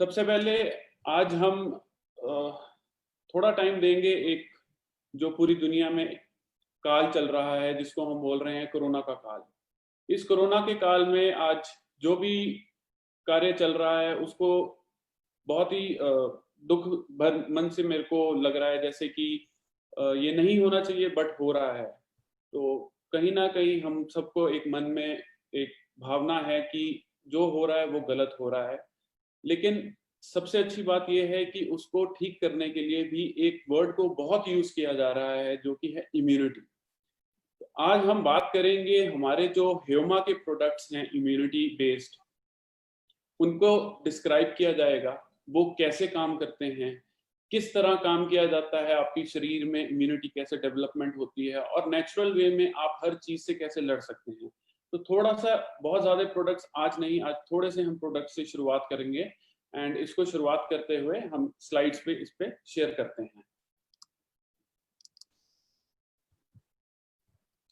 सबसे पहले आज हम थोड़ा टाइम देंगे एक जो पूरी दुनिया में काल चल रहा है जिसको हम बोल रहे हैं कोरोना का काल। इस कोरोना के काल में आज जो भी कार्य चल रहा है उसको बहुत ही दुख भर मन से मेरे को लग रहा है जैसे कि ये नहीं होना चाहिए बट हो रहा है। तो कहीं न कहीं हम सबको एक मन में एक भावना है कि जो हो रहा है वो गलत हो रहा है। लेकिन सबसे अच्छी बात ये है कि उसको ठीक करने के लिए भी एक वर्ड को बहुत यूज़ किया जा रहा है जो कि है इम्यूनिटी। आज हम बात करेंगे हमारे जो ह्यूमा के प्रोडक्ट्स हैं इम्यूनिटी बेस्ड, उनको डिस्क्राइब किया जाएगा, वो कैसे काम करते हैं, किस तरह काम किया जाता है, आपके शरीर में इम्यूनिटी कैसे डेवलपमेंट होती है और नेचुरल वे में आप हर चीज़ से कैसे लड़ सकते हैं। तो थोड़ा-सा बहुत ज़्यादा प्रोडक्ट्स आज नहीं, आज थोड़े से हम प्रोडक्ट्स से शुरुआत करेंगे एंड इसको शुरुआत करते हुए हम स्लाइड्स पे इस पे शेयर करते हैं।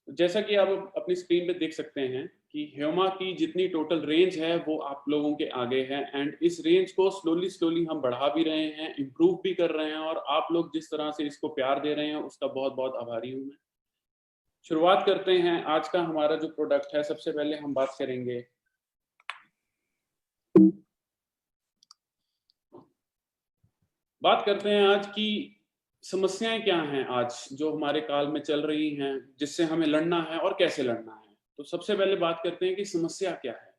जैसा कि आप अपनी स्क्रीन पे देख सकते हैं कि ह्यूमा की जितनी टोटल रेंज है वो आप लोगों के आगे है एंड इस रेंज को स्लोली स्लोली हम बढ़ा भी रहे हैं, इम्प्रूव भी कर रहे हैं और आप लोग जिस तरह से इसको प्यार दे रहे हैं उसका बहुत बहुत आभारी हूँ मैं। शुरुआत करते हैं आज का हमारा जो प्रोडक्ट है। सबसे पहले हम बात करेंगे बात करते हैं आज की समस्याएं क्या हैं आज जो हमारे काल में चल रही हैं जिससे हमें लड़ना है और कैसे लड़ना है। तो सबसे पहले बात करते हैं कि समस्या क्या है।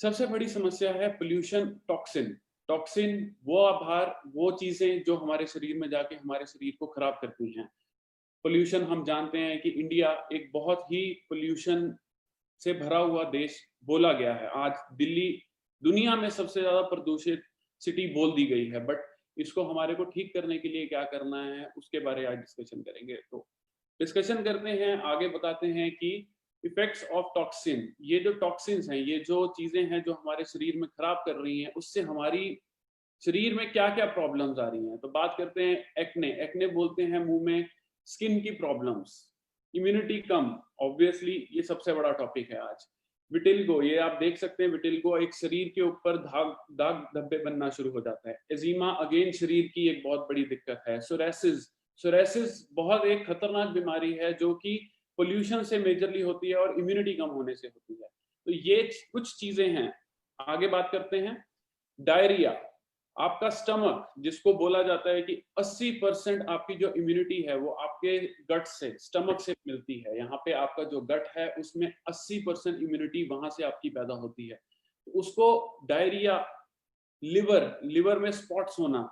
सबसे बड़ी समस्या है पोल्यूशन, टॉक्सिन। टॉक्सिन वो आभार, वो चीजें जो हमारे शरीर में जाके हमारे शरीर को खराब करती हैं। पोल्यूशन हम जानते हैं कि इंडिया एक बहुत ही पोल्यूशन से भरा हुआ देश बोला गया है। आज दिल्ली दुनिया में सबसे ज्यादा प्रदूषित सिटी बोल दी गई है, बट इसको हमारे को ठीक करने के लिए क्या करना है उसके बारे में आज डिस्कशन करेंगे। तो डिस्कशन करते हैं, आगे बताते हैं कि इफेक्ट्स ऑफ टॉक्सिन। ये जो टॉक्सिन्स हैं, ये जो चीजें हैं जो हमारे शरीर में खराब कर रही हैं, उससे हमारी शरीर में क्या क्या प्रॉब्लम्स आ रही हैं। तो बात करते हैं एक्ने। एक्ने बोलते हैं मुंह में स्किन की प्रॉब्लम्स, इम्यूनिटी कम, ऑब्वियसली ये सबसे बड़ा टॉपिक है आज। विटिल्गो, ये आप देख सकते हैं, विटिल्गो एक शरीर के ऊपर दाग दाग धब्बे बनना शुरू हो जाता है। एजीमा अगेन शरीर की एक बहुत बड़ी दिक्कत है। सोरेसिस, सोरेसिस बहुत एक खतरनाक बीमारी है जो कि पोल्यूशन से मेजरली होती है और इम्यूनिटी कम होने से होती है। तो ये कुछ चीजें हैं। आगे बात करते हैं डायरिया। आपका स्टमक, जिसको बोला जाता है कि 80% आपकी जो इम्यूनिटी है वो आपके गट से, स्टमक से मिलती है। यहाँ पे आपका जो गट है उसमें 80% इम्यूनिटी वहां से आपकी पैदा होती है। तो उसको डायरिया, लिवर, लिवर में स्पॉट्स होना,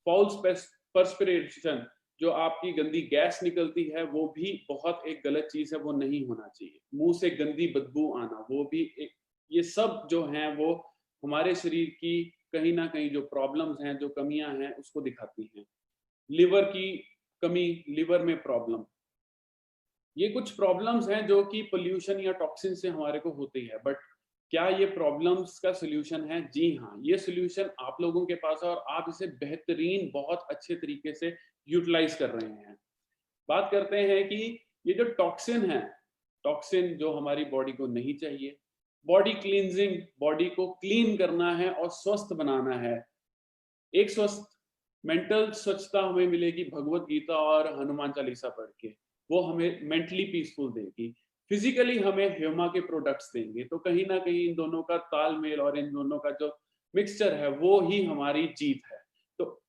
फाउल पर्सपिरेशन, जो आपकी गंदी गैस निकलती है वो भी बहुत एक गलत चीज है, वो नहीं होना चाहिए। मुंह से गंदी बदबू आना, वो भी एक, ये सब जो हैं वो हमारे शरीर की कहीं ना कहीं जो प्रॉब्लम्स हैं, जो कमियां हैं उसको दिखाती हैं। लिवर की कमी, लिवर में प्रॉब्लम, ये कुछ प्रॉब्लम्स हैं जो कि पोल्यूशन या टॉक्सिन से हमारे को होती है। बट क्या ये प्रॉब्लम्स का सोल्यूशन है? जी हाँ, ये सोल्यूशन आप लोगों के पास है और आप इसे बेहतरीन बहुत अच्छे तरीके से यूटिलाइज कर रहे हैं। बात करते हैं कि ये जो टॉक्सिन है, टॉक्सिन जो हमारी बॉडी को नहीं चाहिए, बॉडी क्लींजिंग, बॉडी को क्लीन करना है और स्वस्थ बनाना है। एक स्वस्थ मेंटल स्वच्छता हमें मिलेगी भगवत गीता और हनुमान चालीसा पढ़ के, वो हमें मेंटली पीसफुल देगी। फिजिकली हमें ह्यूमा के प्रोडक्ट्स देंगे। तो कहीं ना कहीं इन दोनों का तालमेल और इन दोनों का जो मिक्सचर है वो ही हमारी जीत है। तो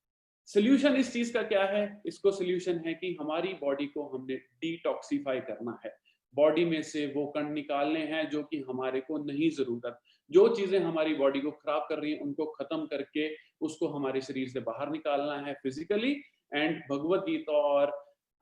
सोल्यूशन इस चीज का क्या है? इसको सोल्यूशन है कि हमारी बॉडी को हमने डिटॉक्सिफाई करना है। बॉडी में से वो कण निकालने हैं जो कि हमारे को नहीं जरूरत, जो चीजें हमारी बॉडी को खराब कर रही हैं उनको खत्म करके उसको हमारे शरीर से बाहर निकालना है फिजिकली। एंड भगवत गीता और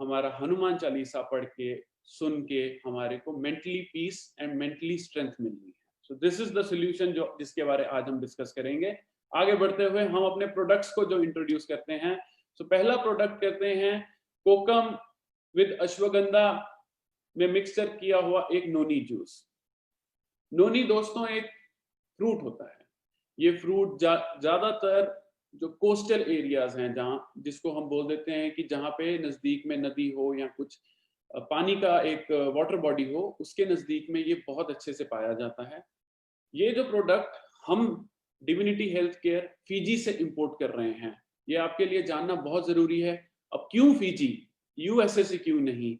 हमारा हनुमान चालीसा पढ़ के, सुन के हमारे को mentally peace and mentally strength मिलनी है। So this is the solution जो जिसके बारे आज हम डिस्कस करेंगे। आगे बढ़ते हुए हम अपने प्रोडक्ट्स को जो इंट्रोड्यूस करते हैं। सो पहला प्रोडक्ट करते हैं कोकम विद अश्वगंधा में मिक्सचर किया हुआ एक नोनी जूस। नोनी दोस्तों एक फ्रूट होता है। ये फ्रूट ज्यादातर जो कोस्टल एरियाज हैं, जहाँ जिसको हम बोल देते हैं कि जहाँ पे नजदीक में नदी हो या कुछ पानी का एक वाटर बॉडी हो, उसके नजदीक में ये बहुत अच्छे से पाया जाता है। ये जो प्रोडक्ट हम डिविनिटी हेल्थ केयर फिजी से इंपोर्ट कर रहे हैं। ये आपके लिए जानना बहुत जरूरी है। अब क्यों फिजी, यूएसए से क्यों नहीं,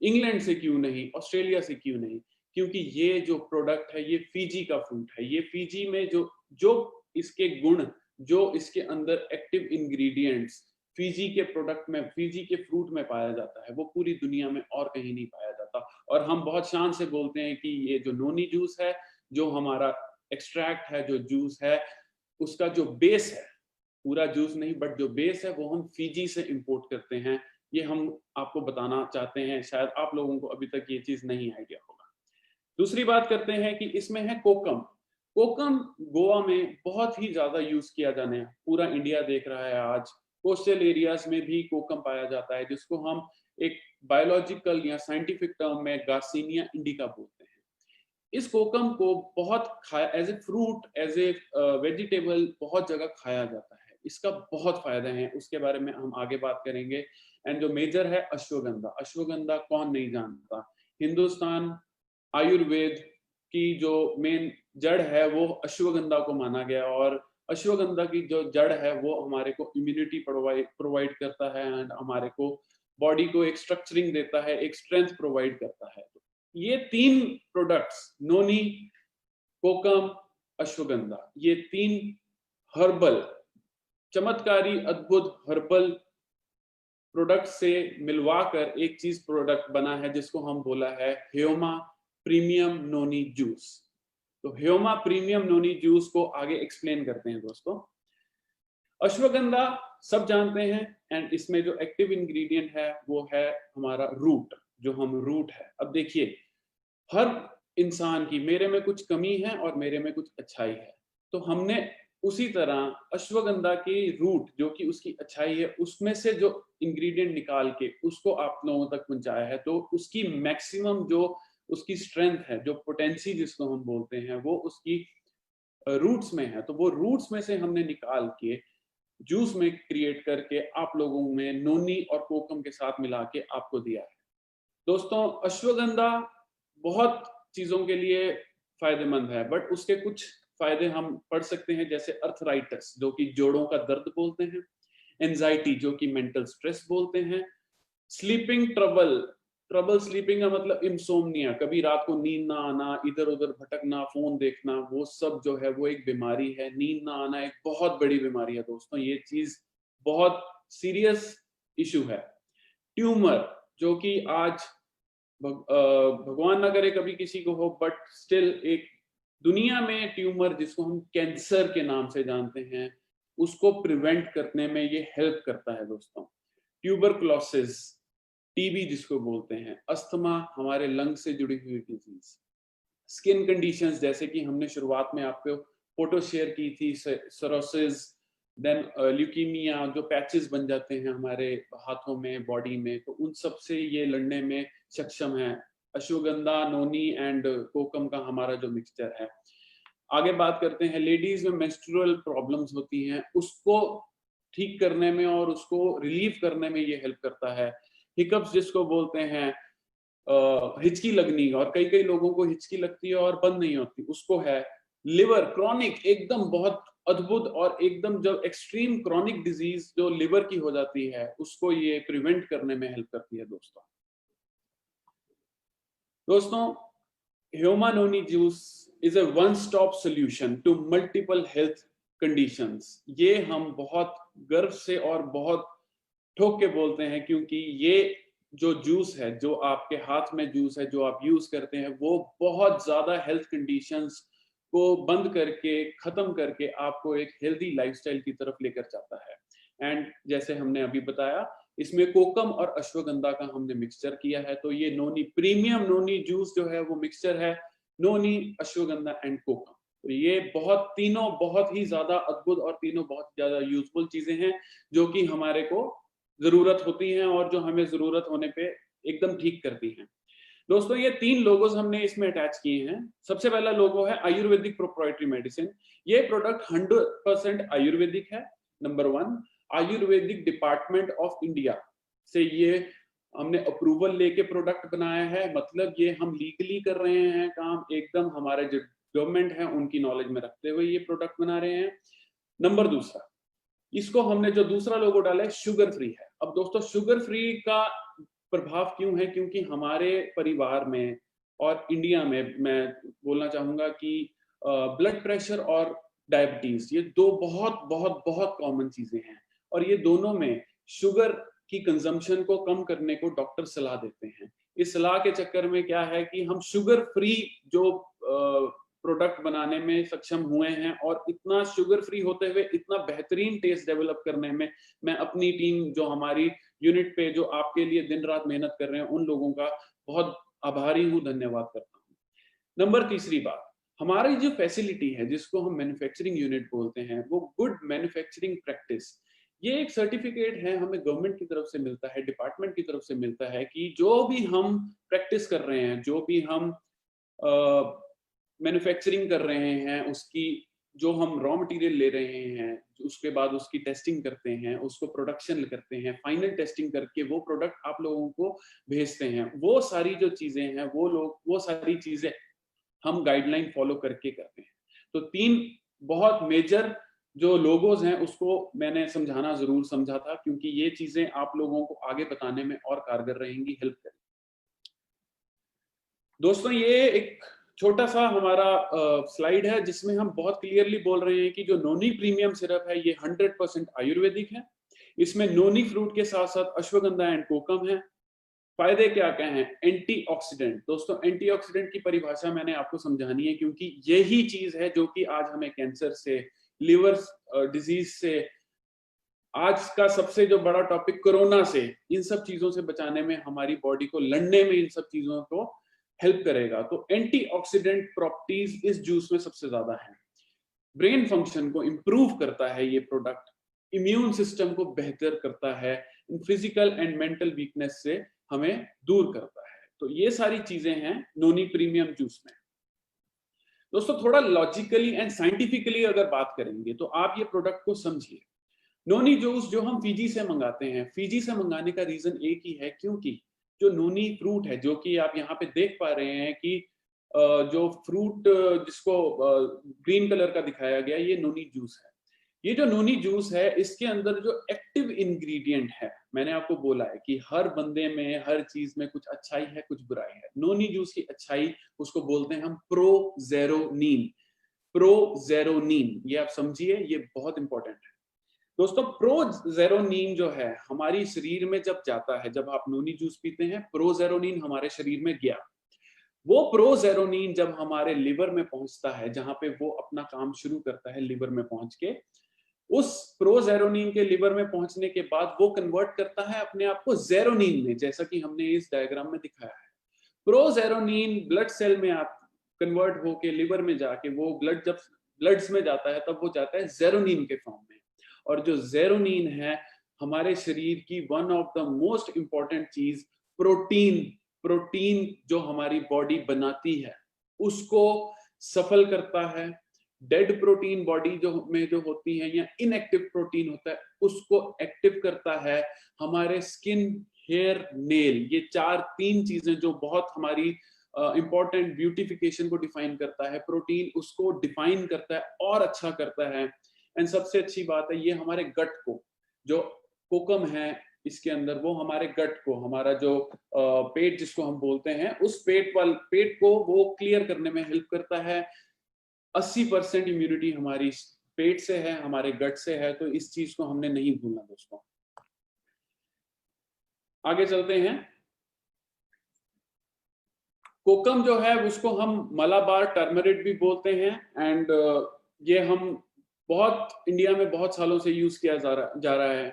इंग्लैंड से क्यों नहीं, ऑस्ट्रेलिया से क्यों नहीं? क्योंकि ये जो प्रोडक्ट है ये फिजी का फ्रूट है। ये फिजी में जो जो इसके गुण, जो इसके अंदर एक्टिव इंग्रेडिएंट्स फिजी के प्रोडक्ट में, फिजी के फ्रूट में पाया जाता है, वो पूरी दुनिया में और कहीं नहीं पाया जाता। और हम बहुत शान से बोलते हैं कि ये जो नोनी जूस है, जो हमारा एक्सट्रैक्ट है, जो जूस है, उसका जो बेस है, पूरा जूस नहीं बट जो बेस है वो हम फिजी से इंपोर्ट करते हैं। ये हम आपको बताना चाहते हैं, शायद आप लोगों को अभी तक ये चीज नहीं आइडिया होगा। दूसरी बात करते हैं कि इसमें है कोकम। कोकम गोवा में बहुत ही ज्यादा यूज किया जाने, पूरा इंडिया देख रहा है आज। कोस्टल एरियाज में भी कोकम पाया जाता है, जिसको हम एक बायोलॉजिकल या साइंटिफिक टर्म में गार्सिनिया इंडिका बोलते हैं। इस कोकम को बहुत खाया, as a fruit, as a vegetable बहुत जगह खाया जाता है। इसका बहुत फायदे हैं, उसके बारे में हम आगे बात करेंगे। एंड जो मेजर है अश्वगंधा। अश्वगंधा कौन नहीं जानता। हिंदुस्तान आयुर्वेद की जो मेन जड़ है वो अश्वगंधा को माना गया, और अश्वगंधा की जो जड़ है वो हमारे को इम्यूनिटी प्रोवाइड करता है, एंड हमारे को बॉडी को एक स्ट्रक्चरिंग देता है, एक स्ट्रेंथ प्रोवाइड करता है। ये तीन प्रोडक्ट्स, नोनी, कोकम, अश्वगंधा, ये तीन हर्बल, चमत्कारी अद्भुत हर्बल प्रोडक्ट से मिलवाकर एक चीज प्रोडक्ट बना है, जिसको हम बोला है ह्योमा प्रीमियम नोनी जूस। तो ह्योमा प्रीमियम नोनी जूस को आगे एक्सप्लेन करते हैं दोस्तों। अश्वगंधा सब जानते हैं, एंड इसमें जो एक्टिव इंग्रेडिएंट है वो है हमारा रूट, जो हम रूट है। अब देखिए, हर इंसान की, मेरे में कुछ कमी है और मेरे में कुछ अच्छाई है, तो हमने उसी तरह अश्वगंधा की रूट, जो कि उसकी अच्छाई है, उसमें से जो इंग्रेडिएंट निकाल के उसको आप लोगों तक पहुंचाया है। तो उसकी मैक्सिमम जो उसकी स्ट्रेंथ है, जो पोटेंसी जिसको हम बोलते हैं, वो उसकी रूट्स में है। तो वो रूट्स में से हमने निकाल के जूस में क्रिएट करके आप लोगों में नोनी और कोकम के साथ मिला के आपको दिया है। दोस्तों, अश्वगंधा बहुत चीजों के लिए फायदेमंद है, बट उसके कुछ फायदे हम पढ़ सकते हैं, जैसे अर्थराइटिस, जो कि जोड़ों का दर्द बोलते हैं, एंजाइटी, जो कि मेंटल स्ट्रेस बोलते हैं, स्लीपिंग ट्रबल, ट्रबल स्लीपिंग का मतलब इंसोम्निया, कभी रात को नींद ना आना, इधर उधर भटकना, फोन देखना, वो सब जो है वो एक बीमारी है। नींद ना आना एक बहुत बड़ी बीमारी है दोस्तों, ये चीज बहुत सीरियस इशू है। ट्यूमर, जो कि आज भगवान ना करे कभी किसी को हो, बट स्टिल एक दुनिया में ट्यूमर, जिसको हम कैंसर के नाम से जानते हैं, उसको प्रिवेंट करने में ये हेल्प करता है दोस्तों। ट्यूबरकुलोसिस, टीबी जिसको बोलते हैं, अस्थमा, हमारे लंग से जुड़ी हुई डिजीज, स्किन कंडीशंस, जैसे कि हमने शुरुआत में आपको फोटो शेयर की थी, सरोसिस, देन ल्यूकीमिया, जो पैचेस बन जाते हैं हमारे हाथों में, बॉडी में, तो उन सब से ये लड़ने में सक्षम है अश्वगंधा, नोनी एंड कोकम का हमारा जो मिक्सचर है। आगे बात करते हैं, लेडीज में मेंस्ट्रुअल प्रॉब्लम्स होती हैं, उसको ठीक करने में और उसको रिलीव करने में ये हेल्प करता है। हिकअप्स जिसको बोलते हैं, हिचकी लगनी, और कई कई लोगों को हिचकी लगती है और बंद नहीं होती, उसको है। लिवर क्रॉनिक, एकदम बहुत अद्भुत, और एकदम जब एक्सट्रीम क्रॉनिक डिजीज जो लिवर की हो जाती है, उसको ये प्रिवेंट करने में हेल्प करती है दोस्तों, Hyoma noni juice is a one stop solution to multiple health conditions. ये हम बहुत गर्व से और बहुत ठोक के बोलते हैं, क्योंकि ये जो जूस है, जो आपके हाथ में जूस है, जो आप यूज करते हैं, वो बहुत ज्यादा हेल्थ कंडीशंस को बंद करके, खत्म करके आपको एक हेल्दी लाइफस्टाइल की तरफ लेकर जाता है। एंड जैसे हमने अभी बताया, इसमें कोकम और अश्वगंधा का हमने मिक्सचर किया है। तो ये नोनी प्रीमियम नोनी जूस जो है वो मिक्सचर है नोनी, अश्वगंधा एंड कोकम। तो ये बहुत, तीनों बहुत ही ज्यादा अद्भुत और तीनों बहुत ज्यादा यूजफुल चीजें हैं, जो कि हमारे को जरूरत होती हैं और जो हमें जरूरत होने पे एकदम ठीक करती हैं। दोस्तों, ये तीन लोगोस हमने इसमें अटैच किए हैं। सबसे पहला लोगो है आयुर्वेदिक प्रोप्राइटरी मेडिसिन। ये प्रोडक्ट 100% आयुर्वेदिक है। Number 1, Ayurvedic department of India से ये हमने अप्रूवल लेके प्रोडक्ट बनाया है, मतलब ये हम लीगली कर रहे हैं काम, एकदम हमारे जो गवर्नमेंट है उनकी नॉलेज में रखते हुए ये प्रोडक्ट बना रहे हैं। नंबर दूसरा, इसको हमने जो दूसरा लोगो डाला है शुगर फ्री है। अब दोस्तों शुगर फ्री का प्रभाव क्यों है? क्योंकि हमारे परिवार में और इंडिया में मैं बोलना चाहूंगा कि ब्लड प्रेशर और डायबिटीज ये दो बहुत बहुत बहुत कॉमन चीजें हैं, और ये दोनों में शुगर की कंजम्पशन को कम करने को डॉक्टर सलाह देते हैं। इस सलाह के चक्कर में क्या है कि हम शुगर फ्री जो प्रोडक्ट बनाने में सक्षम हुए हैं, और इतना शुगर फ्री होते हुए इतना बेहतरीन टेस्ट डेवलप करने में मैं अपनी टीम जो हमारी यूनिट पे जो आपके लिए दिन रात मेहनत कर रहे हैं उन लोगों का बहुत आभारी हूँ, धन्यवाद करता हूँ। नंबर तीसरी बात, हमारी जो फैसिलिटी है जिसको हम मैन्युफैक्चरिंग यूनिट बोलते हैं, वो गुड मैन्युफैक्चरिंग प्रैक्टिस, ये एक सर्टिफिकेट है, हमें गवर्नमेंट की तरफ से मिलता है, डिपार्टमेंट की तरफ से मिलता है कि जो भी हम प्रैक्टिस कर रहे हैं, जो भी हम मैन्युफैक्चरिंग कर रहे हैं, उसकी जो हम रॉ मटेरियल ले रहे हैं, उसके बाद उसकी टेस्टिंग करते हैं, उसको प्रोडक्शन करते हैं, फाइनल टेस्टिंग करके वो प्रोडक्ट आप लोगों को भेजते हैं, वो सारी जो चीजें हैं वो सारी चीजें हम गाइडलाइन फॉलो करके करते हैं। तो 3 बहुत मेजर जो लोगोज हैं उसको मैंने समझाना जरूर समझा था, क्योंकि ये चीजें आप लोगों को आगे बताने में और कारगर रहेंगी, हेल्प करेंगी। दोस्तों ये एक छोटा सा हमारा स्लाइड है जिसमें हम बहुत क्लियरली बोल रहे हैं कि जो नोनी प्रीमियम सिरप है ये 100% आयुर्वेदिक है। इसमें नोनी फ्रूट के साथ साथ अश्वगंधा एंड कोकम है। फायदे क्या क्या हैं? एंटीऑक्सीडेंट। दोस्तों एंटीऑक्सीडेंट की परिभाषा मैंने आपको समझानी है, क्योंकि यही चीज है जो कि आज हमें कैंसर से, लिवर डिजीज से, आज का सबसे जो बड़ा टॉपिक कोरोना से, इन सब चीजों से बचाने में, हमारी बॉडी को लड़ने में इन सब चीजों को हेल्प करेगा। तो एंटीऑक्सीडेंट प्रॉपर्टीज इस जूस में सबसे ज्यादा है। ब्रेन फंक्शन को इंप्रूव करता है ये प्रोडक्ट, इम्यून सिस्टम को बेहतर करता है, फिजिकल एंड मेंटल वीकनेस से हमें दूर करता है। तो ये सारी चीजें हैं नोनी प्रीमियम जूस में। दोस्तों थोड़ा लॉजिकली एंड साइंटिफिकली अगर बात करेंगे तो आप ये प्रोडक्ट को समझिए। नोनी जूस जो हम फिजी से मंगाते हैं, फिजी से मंगाने का रीजन एक ही है, क्योंकि जो नोनी फ्रूट है, जो कि आप यहाँ पे देख पा रहे हैं कि जो फ्रूट जिसको ग्रीन कलर का दिखाया गया, ये नोनी जूस है। ये जो नोनी जूस है इसके अंदर जो एक्टिव इंग्रेडिएंट है, मैंने आपको बोला है कि हर बंदे में, हर चीज में कुछ अच्छाई है कुछ बुराई है। नोनी जूस की अच्छाई उसको बोलते हैं हम प्रोजेरोनिन। प्रोजेरोनिन, ये आप समझिए, ये बहुत इंपॉर्टेंट है। दोस्तों प्रोजेरोनिन जो है हमारी शरीर में जब जाता है, जब आप नोनी जूस पीते हैं, प्रोजेरोनिन हमारे शरीर में गया। वो प्रोजेरोनिन जब हमारे लिवर में पहुंचता है, जहां पे वो अपना काम शुरू करता है लिवर में पहुंच के, उस प्रोजेरोनिन के लिवर में पहुंचने के बाद वो कन्वर्ट करता है अपने आप को जेरोनिन में, जैसा कि हमने इस डायग्राम में दिखाया है। प्रोजेरोनिन ब्लड सेल में आप कन्वर्ट होके लिवर में जाके, वो ब्लड जब ब्लड्स में जाता है तब वो जाता है जेरोनिन के फॉर्म में। और जो जेरोनिन है हमारे शरीर की one of the most important चीज, प्रोटीन, प्रोटीन जो हमारी बॉडी बनाती है उसको सफल करता है। डेड प्रोटीन बॉडी जो में जो होती है, या इनएक्टिव प्रोटीन होता है, उसको एक्टिव करता है। हमारे स्किन, हेयर, नेल, ये 3 चीजें जो बहुत हमारी इंपॉर्टेंट ब्यूटिफिकेशन को डिफाइन करता है, प्रोटीन उसको डिफाइन करता है और अच्छा करता है। एंड सबसे अच्छी बात है, ये हमारे गट को, जो कोकम है इसके अंदर, वो हमारे गट को, हमारा जो पेट जिसको हम बोलते हैं, उस पेट को वो क्लियर करने में हेल्प करता है। 80% इम्यूनिटी हमारी पेट से है, हमारे गट से है, तो इस चीज को हमने नहीं भूलना दोस्तों। आगे चलते हैं। कोकम जो है उसको हम मलाबार टर्मरिक भी बोलते हैं, एंड ये हम बहुत इंडिया में बहुत सालों से यूज किया जा रहा है।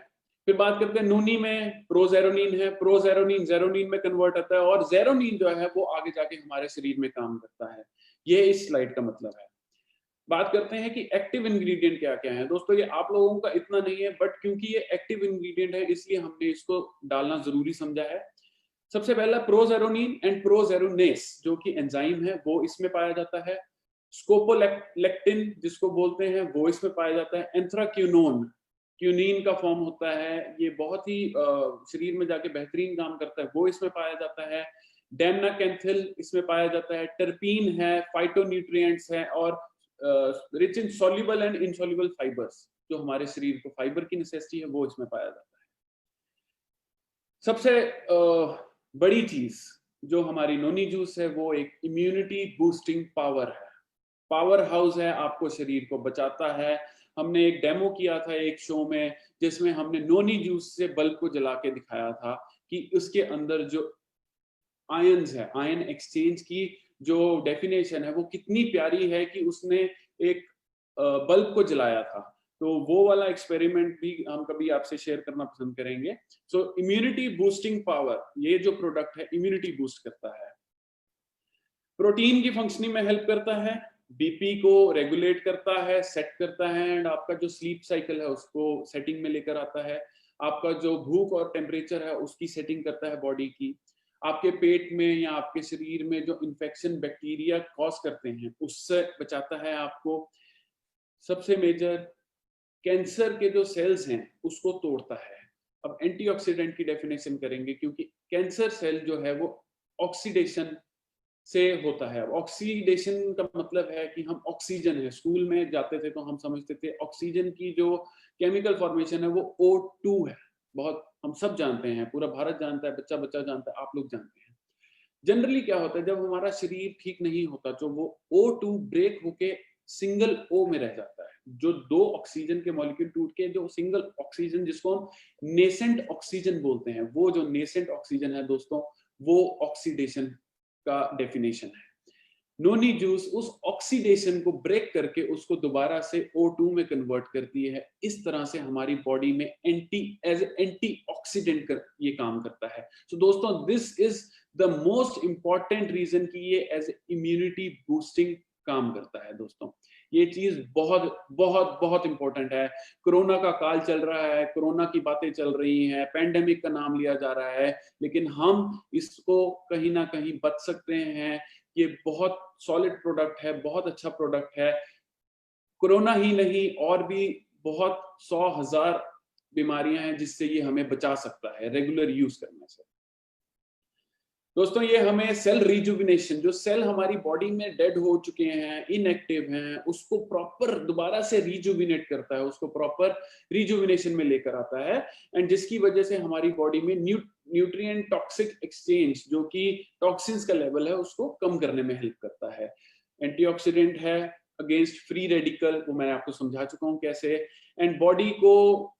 फिर बात करते हैं नोनी में, प्रोजेरोनिन है, प्रोजेरोनिन जेरोनिन में कन्वर्ट होता है, और जेरोनिन जो है वो आगे जाके हमारे शरीर में काम करता है। ये इस स्लाइड का मतलब है। बात करते हैं कि एक्टिव इंग्रेडिएंट क्या क्या है। दोस्तों ये आप लोगों का इतना नहीं है, बट क्योंकि ये एक्टिव इंग्रेडिएंट है इसलिए हमने इसको डालना जरूरी समझा है। सबसे पहला प्रोजेरोनिन एंड प्रोजेरोनेस, जो कि एंजाइम है, वो इसमें पाया जाता है। स्कोपोलेक्टिन जिसको बोलते हैं, वो इसमें पाया जाता है। एंथ्राक्यूनोन, क्यूनिन का फॉर्म होता है, ये बहुत ही शरीर में जाके बेहतरीन काम करता है, वो इसमें पाया जाता है। डैमनाकैंथिल इसमें पाया जाता है, टर्पीन है, फाइटोन्यूट्रिएंट्स है और rich in soluble and insoluble fibres, जो हमारे शरीर को फाइबर की नेसेसिटी है वो इसमें पाया जाता है। सबसे बड़ी चीज जो हमारी नोनी जूस है वो एक इम्यूनिटी बूस्टिंग पावर है, पावर हाउस है, आपको शरीर को बचाता है। हमने एक डेमो किया था एक शो में जिसमें हमने नोनी जूस से बल्ब को जला के दिखाया था कि उसके अंदर जो आयंस है, आयन एक्सचेंज की जो डेफिनेशन है वो कितनी प्यारी है कि उसने एक बल्ब को जलाया था। तो वो वाला एक्सपेरिमेंट भी हम कभी आपसे शेयर करना पसंद करेंगे। सो इम्यूनिटी बूस्टिंग पावर, ये जो प्रोडक्ट है इम्यूनिटी बूस्ट करता है। प्रोटीन की फंक्शनिंग में हेल्प करता है, बीपी को रेगुलेट करता है, सेट करता है, एंड आपका जो स्लीप साइकिल है उसको सेटिंग में लेकर आता है। आपका जो भूख और टेम्परेचर है उसकी सेटिंग करता है बॉडी की। आपके पेट में या आपके शरीर में जो इन्फेक्शन बैक्टीरिया कॉज करते हैं उससे बचाता है आपको। सबसे मेजर कैंसर के जो सेल्स हैं उसको तोड़ता है। अब एंटीऑक्सीडेंट की डेफिनेशन करेंगे क्योंकि कैंसर सेल जो है वो ऑक्सीडेशन से होता है। ऑक्सीडेशन का मतलब है कि हम ऑक्सीजन है, स्कूल में जाते थे तो हम समझते थे ऑक्सीजन की जो केमिकल फॉर्मेशन है वो O2 है। बहुत हम सब जानते हैं, पूरा भारत जानता है, बच्चा बच्चा जानता है, आप लोग जानते हैं। जनरली क्या होता है जब हमारा शरीर ठीक नहीं होता तो वो O2 ब्रेक होके सिंगल O में रह जाता है। जो दो ऑक्सीजन के मॉलिक्यूल टूट के जो सिंगल ऑक्सीजन, जिसको हम नेसेंट ऑक्सीजन बोलते हैं, वो जो नेसेंट ऑक्सीजन है दोस्तों वो ऑक्सीडेशन का डेफिनेशन है। नोनी जूस उस ऑक्सीडेशन को ब्रेक करके उसको दोबारा से O2 में कन्वर्ट करती है। इस तरह से हमारी बॉडी में एंटीऑक्सीडेंट कर ये काम करता है। सो दोस्तों this is the most important reason कि ये एज इम्यूनिटी बूस्टिंग काम करता है। दोस्तों ये चीज बहुत बहुत बहुत इंपॉर्टेंट है। कोरोना का काल चल रहा है, कोरोना की बातें चल रही हैं, पैंडेमिक का नाम लिया जा रहा है, लेकिन हम इसको कहीं ना कहीं बच सकते हैं। ये बहुत सॉलिड प्रोडक्ट है, बहुत अच्छा प्रोडक्ट है। कोरोना ही नहीं और भी बहुत 100,000 बीमारियां हैं जिससे ये हमें बचा सकता है रेगुलर यूज करने से। दोस्तों ये हमें सेल रिजुविनेशन, जो सेल हमारी बॉडी में डेड हो चुके हैं, इनएक्टिव हैं, उसको प्रॉपर दोबारा से रिजुविनेट करता है, उसको प्रॉपर रिजुविनेशन में लेकर आता है, एंड जिसकी वजह से हमारी बॉडी में न्यूट्रिएंट टॉक्सिक एक्सचेंज, जो कि टॉक्सिन्स का लेवल है, उसको कम करने में हेल्प करता है। एंटीऑक्सीडेंट है अगेंस्ट फ्री रेडिकल, वो मैं आपको समझा चुका हूँ कैसे। एंड बॉडी को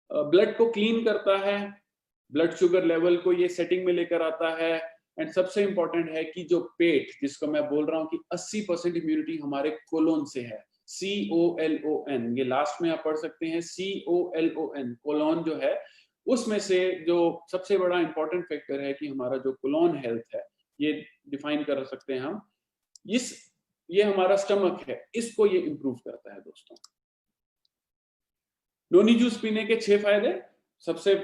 ब्लड को क्लीन करता है, ब्लड शुगर लेवल को ये सेटिंग में लेकर आता है। एंड सबसे इंपॉर्टेंट है कि जो पेट, जिसको मैं बोल रहा हूँ कि 80% इम्यूनिटी हमारे कोलोन से है, COLON, ये लास्ट में आप पढ़ सकते हैं, COLON, कोलोन जो है उसमें से जो सबसे बड़ा इंपॉर्टेंट फैक्टर है कि हमारा जो कोलोन हेल्थ है, ये डिफाइन कर सकते हैं हम, ये हमारा स्टमक है, इसको ये इंप्रूव करता है। दोस्तों नोनी जूस पीने के 6 फायदे। सबसे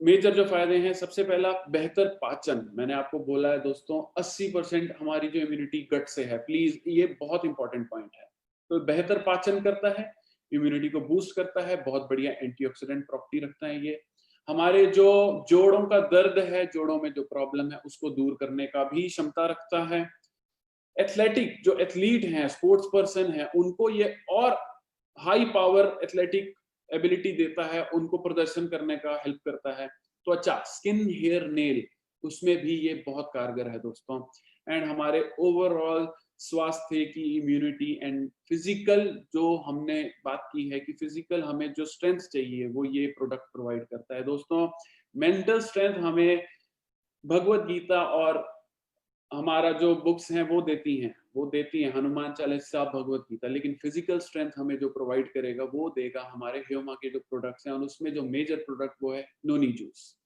मेजर जो फायदे हैं, सबसे पहला बेहतर पाचन। मैंने आपको बोला है दोस्तों 80% हमारी जो इम्यूनिटी गट से है, प्लीज ये बहुत इंपॉर्टेंट पॉइंट है। तो बेहतर पाचन करता है, इम्यूनिटी को बूस्ट करता है, बहुत बढ़िया एंटीऑक्सीडेंट प्रॉपर्टी रखता है। ये हमारे जो जोड़ों का दर्द है, जोड़ों में जो प्रॉब्लम है उसको दूर करने का भी क्षमता रखता है। एथलेटिक जो एथलीट हैं, स्पोर्ट्स पर्सन है, उनको ये और हाई पावर एथलेटिक एबिलिटी देता है, उनको प्रदर्शन करने का हेल्प करता है। त्वचा, स्किन, हेयर, नेल, उसमें भी ये बहुत कारगर है दोस्तों। एंड हमारे ओवरऑल स्वास्थ्य की इम्यूनिटी एंड फिजिकल, जो हमने बात की है कि फिजिकल हमें जो स्ट्रेंथ चाहिए वो ये प्रोडक्ट प्रोवाइड करता है। दोस्तों मेंटल स्ट्रेंथ हमें भगवत गीता और हमारा जो बुक्स हैं वो देती हैं हनुमान चालीसा, भगवत गीता, लेकिन फिजिकल स्ट्रेंथ हमें जो प्रोवाइड करेगा वो देगा हमारे ह्यूमा के जो प्रोडक्ट्स हैं, और उसमें जो मेजर प्रोडक्ट वो है नोनी जूस।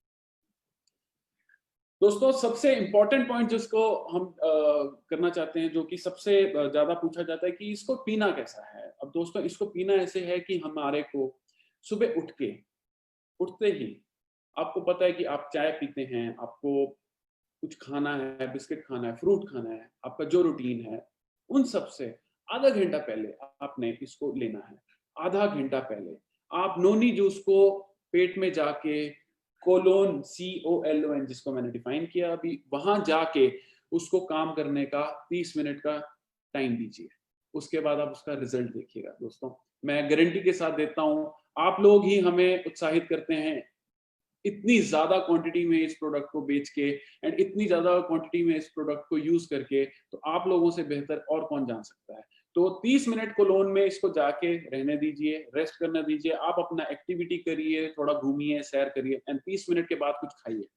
दोस्तों सबसे इंपॉर्टेंट पॉइंट जिसको हम करना चाहते हैं, जो कि सबसे ज्यादा पूछा जाता है कि इसको पीना कैसा है। अब दोस्तों इसको पीना ऐसे है कि हमारे को सुबह उठते ही आपको पता है कि आप चाय पीते हैं, आपको कुछ खाना है, बिस्किट खाना है, फ्रूट खाना है, आपका जो रूटीन है, उन सब से आधा घंटा पहले आपने इसको लेना है। आधा घंटा पहले आप नोनी जूस को पेट में जाके कोलोन COLON जिसको मैंने डिफाइन किया अभी, वहां जाके उसको काम करने का 30 मिनट का टाइम दीजिए। उसके बाद आप उसका रिजल्ट देखिएगा दोस्तों। मैं गारंटी के साथ देता हूं, आप लोग ही हमें उत्साहित करते हैं इतनी ज्यादा क्वांटिटी में इस प्रोडक्ट को बेच के एंड इतनी ज्यादा क्वांटिटी में इस प्रोडक्ट को यूज करके, तो आप लोगों से बेहतर और कौन जान सकता है। तो 30 मिनट कोलोन में इसको जाके रहने दीजिए, रेस्ट करने दीजिए, आप अपना एक्टिविटी करिए, थोड़ा घूमिए, सैर करिए एंड 30 मिनट के बाद कुछ खाइए।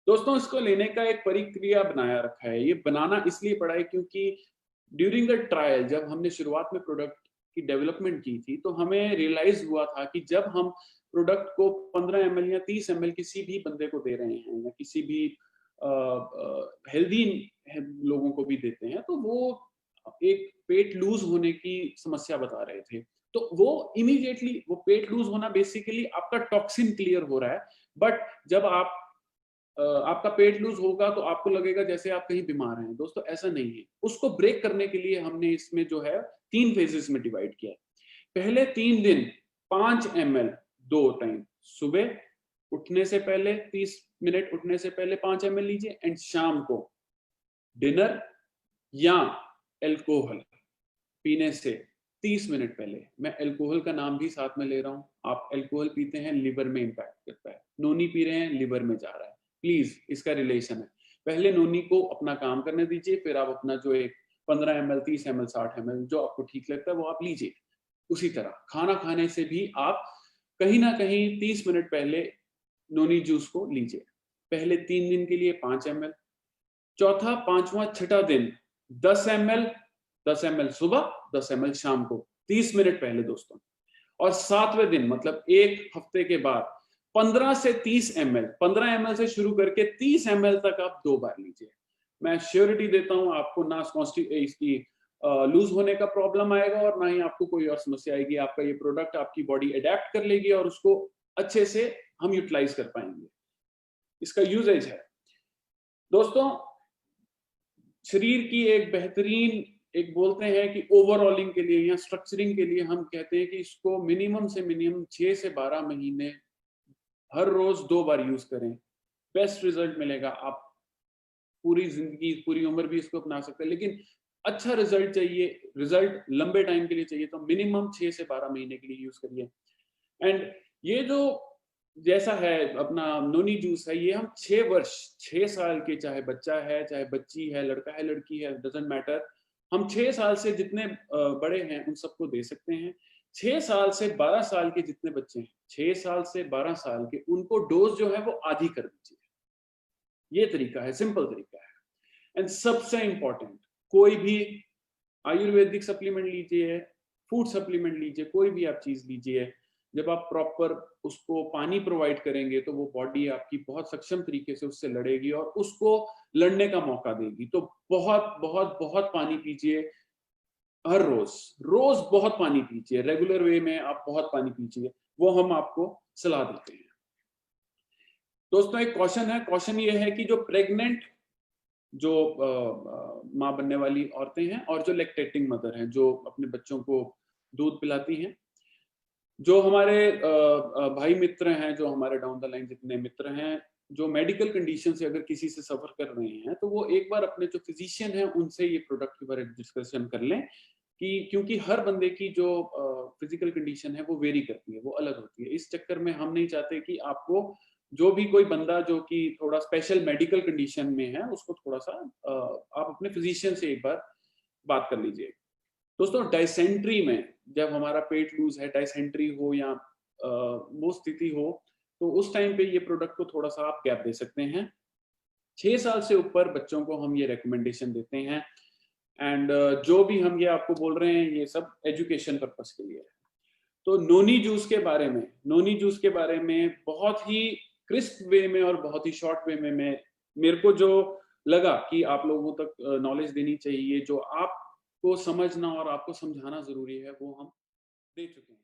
दोस्तों इसको लेने का एक प्रक्रिया बनाया रखा है। ये बनाना इसलिए पड़ा है क्योंकि ड्यूरिंग द ट्रायल जब हमने शुरुआत में प्रोडक्ट की डेवलपमेंट की थी, तो हमें रियलाइज हुआ था कि जब हम प्रोडक्ट को 15 ml या 30 ml किसी भी बंदे को दे रहे हैं या किसी भी हेल्दी लोगों को भी देते हैं, तो वो एक पेट लूज होने की समस्या बता रहे थे। तो वो इमीडिएटली वो पेट लूज होना बेसिकली आपका टॉक्सिन क्लियर हो रहा है। बट जब आपका पेट लूज होगा तो आपको लगेगा जैसे आप कहीं बीमार हैं। दोस्तों ऐसा नहीं है। उसको ब्रेक करने के लिए हमने इसमें जो है 3 फेजेस में डिवाइड किया है। पहले 3 दिन 5 ml 2 टाइम, सुबह उठने से पहले 30 मिनट उठने से पहले 5 ml लीजिए एंड शाम को डिनर या अल्कोहल पीने से 30 मिनट पहले। मैं अल्कोहल का नाम भी साथ में ले रहा हूं। आप अल्कोहल पीते हैं, लिवर में इंपैक्ट करता है। नोनी पी रहे हैं, लिवर में जा रहा है। प्लीज इसका रिलेशन है। पहले नोनी को अपना काम करने दीजिए, फिर आप अपना जो एक 15 ml 30 ml 60 ml जो आपको ठीक लगता है वो आप लीजिए। उसी तरह खाना खाने से भी आप कहीं ना कहीं 30 मिनट पहले नोनी जूस को लीजिए। पहले 3 दिन के लिए 5 ml, चौथा पांचवा छठा दिन 10 ml, 10 ml सुबह 10 ml शाम को 30 मिनट पहले दोस्तों। और 7वें दिन मतलब एक हफ्ते के बाद 15 से 30 ml, 15 ml से शुरू करके 30 ml तक आप 2 बार लीजिए। मैं श्योरिटी देता हूं आपको ना इसकी लूज होने का प्रॉब्लम आएगा और ना ही आपको कोई और समस्या आएगी। आपका ये प्रोडक्ट आपकी बॉडी अडेप्ट कर लेगी और उसको अच्छे से हम यूटिलाइज कर पाएंगे। इसका यूजेज है दोस्तों, शरीर की एक बेहतरीन एक बोलते हैं कि ओवरऑलिंग के लिए या स्ट्रक्चरिंग के लिए हम कहते हैं कि इसको मिनिमम से मिनिमम 6 से 12 महीने हर रोज 2 बार यूज करें। बेस्ट रिजल्ट मिलेगा। आप पूरी जिंदगी पूरी उम्र भी इसको अपना सकते हैं, लेकिन अच्छा रिजल्ट चाहिए, रिजल्ट लंबे टाइम के लिए चाहिए तो मिनिमम 6 से 12 महीने के लिए यूज करिए। एंड ये जो जैसा है अपना नोनी जूस है, ये हम 6 वर्ष 6 साल के, चाहे बच्चा है चाहे बच्ची है, लड़का है लड़की है, डजंट मैटर, हम 6 साल से जितने बड़े हैं उन सबको दे सकते हैं। 6 साल से 12 साल के जितने बच्चे हैं, 6 साल से 12 साल के, उनको डोज जो है वो आधी कर दीजिए। ये तरीका है, सिंपल तरीका है। एंड सबसे इंपॉर्टेंट, कोई भी आयुर्वेदिक सप्लीमेंट लीजिए, फूड सप्लीमेंट लीजिए, कोई भी आप चीज लीजिए, जब आप प्रॉपर उसको पानी प्रोवाइड करेंगे तो वो बॉडी आपकी बहुत सक्षम तरीके से उससे लड़ेगी और उसको लड़ने का मौका देगी। तो बहुत बहुत बहुत पानी पीजिए हर रोज, रोज बहुत पानी पीजिए, रेगुलर वे में आप बहुत पानी पीजिए, वो हम आपको सलाह देते हैं। दोस्तों एक क्वेश्चन है, क्वेश्चन ये है कि जो प्रेग्नेंट जो माँ बनने वाली औरतें हैं और जो लैक्टेटिंग मदर हैं, जो अपने बच्चों को दूध पिलाती हैं, जो हमारे भाई मित्र हैं, जो हमारे डाउन द लाइन जितने मित्र हैं जो मेडिकल कंडीशन से अगर किसी से सफर कर रहे हैं, तो वो एक बार अपने जो फिजिशियन है उनसे ये प्रोडक्ट के बारे में डिस्कशन कर लें कि क्योंकि हर बंदे की जो फिजिकल कंडीशन है वो वेरी करती है, वो अलग होती है। इस चक्कर में हम नहीं चाहते कि आपको जो भी कोई बंदा जो कि थोड़ा स्पेशल मेडिकल कंडीशन में है उसको थोड़ा सा आप अपने फिजिशियन से एक बार बात कर लीजिए। दोस्तों डाइसेंट्री में जब हमारा पेट लूज है, डाइसेंट्री हो या वो स्थिति हो, तो उस टाइम पे ये प्रोडक्ट को थोड़ा सा आप गैप दे सकते हैं। 6 साल से ऊपर बच्चों को हम ये रिकमेंडेशन देते हैं। एंड जो भी हम ये आपको बोल रहे हैं ये सब एजुकेशन पर्पस के लिए है। तो नोनी जूस के बारे में, नोनी जूस के बारे में बहुत ही क्रिस्प वे में और बहुत ही शॉर्ट वे में मेरे को जो लगा कि आप लोगों तक नॉलेज देनी चाहिए, जो आपको समझना और आपको समझाना जरूरी है, वो हम दे चुके हैं।